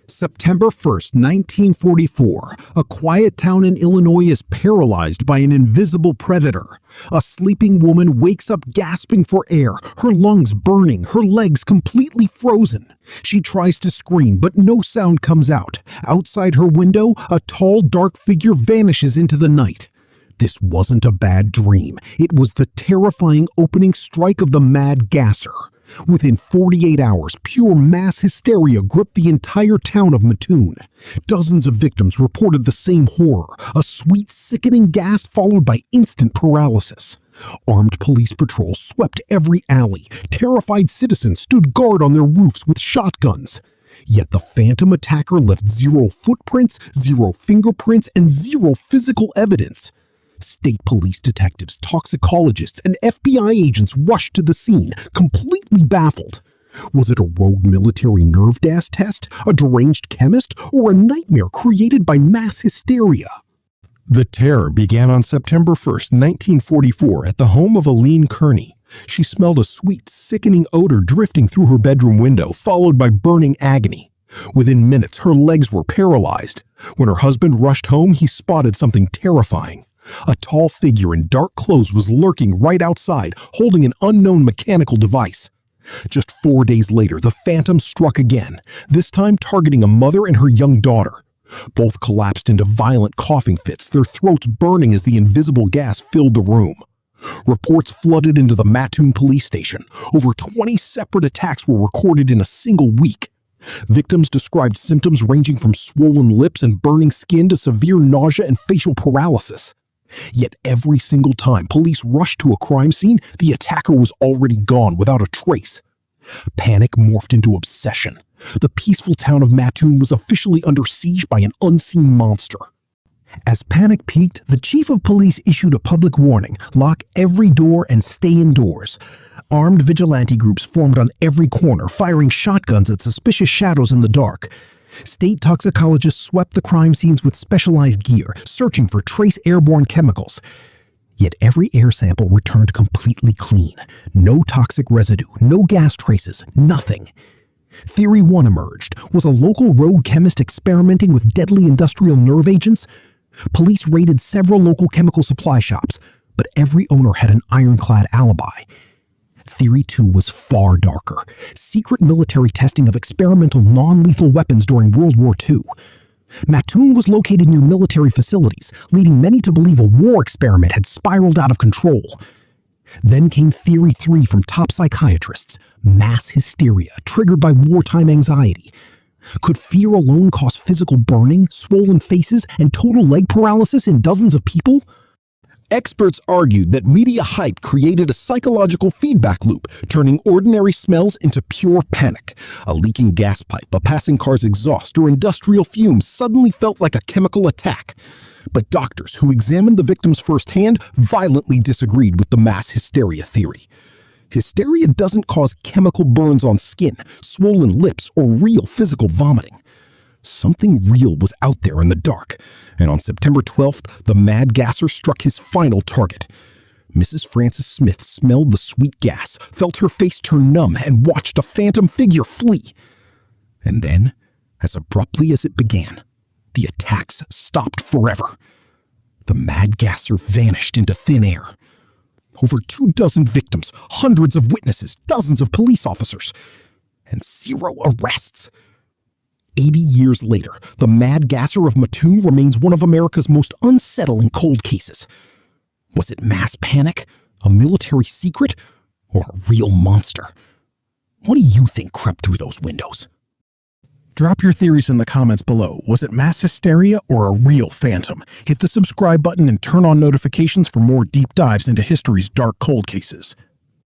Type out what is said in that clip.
September 1st, 1944, a quiet town in Illinois is paralyzed by an invisible predator. A sleeping woman wakes up gasping for air, her lungs burning, her legs completely frozen. She tries to scream, but no sound comes out. Outside her window, a tall, dark figure vanishes into the night. This wasn't a bad dream. It was the terrifying opening strike of the Mad Gasser. Within 48 hours, pure mass hysteria gripped the entire town of Mattoon. Dozens of victims reported the same horror, a sweet, sickening gas followed by instant paralysis. Armed police patrols swept every alley. Terrified citizens stood guard on their roofs with shotguns. Yet the phantom attacker left zero footprints, zero fingerprints, and zero physical evidence. State police detectives, toxicologists, and FBI agents rushed to the scene, completely baffled. Was it a rogue military nerve gas test, a deranged chemist, or a nightmare created by mass hysteria? The terror began on September 1st, 1944, at the home of Aline Kearney. She smelled a sweet, sickening odor drifting through her bedroom window, followed by burning agony. Within minutes, her legs were paralyzed. When her husband rushed home, he spotted something terrifying. A tall figure in dark clothes was lurking right outside, holding an unknown mechanical device. Just 4 days later, the phantom struck again, this time targeting a mother and her young daughter. Both collapsed into violent coughing fits, their throats burning as the invisible gas filled the room. Reports flooded into the Mattoon police station. Over 20 separate attacks were recorded in a single week. Victims described symptoms ranging from swollen lips and burning skin to severe nausea and facial paralysis. Yet every single time police rushed to a crime scene, the attacker was already gone without a trace. Panic morphed into obsession. The peaceful town of Mattoon was officially under siege by an unseen monster. As panic peaked, the chief of police issued a public warning: lock every door and stay indoors. Armed vigilante groups formed on every corner, firing shotguns at suspicious shadows in the dark. State toxicologists swept the crime scenes with specialized gear, searching for trace airborne chemicals. Yet every air sample returned completely clean. No toxic residue, no gas traces, nothing. Theory 1 emerged. Was a local rogue chemist experimenting with deadly industrial nerve agents? Police raided several local chemical supply shops, but every owner had an ironclad alibi. Theory 2 was far darker. Secret military testing of experimental non-lethal weapons during World War II. Mattoon was located near military facilities, leading many to believe a war experiment had spiraled out of control. Then came Theory 3 from top psychiatrists: mass hysteria triggered by wartime anxiety. Could fear alone cause physical burning, swollen faces, and total leg paralysis in dozens of people? Experts argued that media hype created a psychological feedback loop, turning ordinary smells into pure panic. A leaking gas pipe, a passing car's exhaust, or industrial fumes suddenly felt like a chemical attack. But doctors who examined the victims firsthand violently disagreed with the mass hysteria theory. Hysteria doesn't cause chemical burns on skin, swollen lips, or real physical vomiting. Something real was out there in the dark, and on September 12th, the Mad Gasser struck his final target. Mrs. Frances Smith smelled the sweet gas, felt her face turn numb, and watched a phantom figure flee. And then, as abruptly as it began, the attacks stopped forever. The Mad Gasser vanished into thin air. Over 24 victims, hundreds of witnesses, dozens of police officers, and 0 arrests. 80 years later, the Mad Gasser of Mattoon remains one of America's most unsettling cold cases. Was it mass panic, a military secret, or a real monster? What do you think crept through those windows? Drop your theories in the comments below. Was it mass hysteria or a real phantom? Hit the subscribe button and turn on notifications for more deep dives into history's dark cold cases.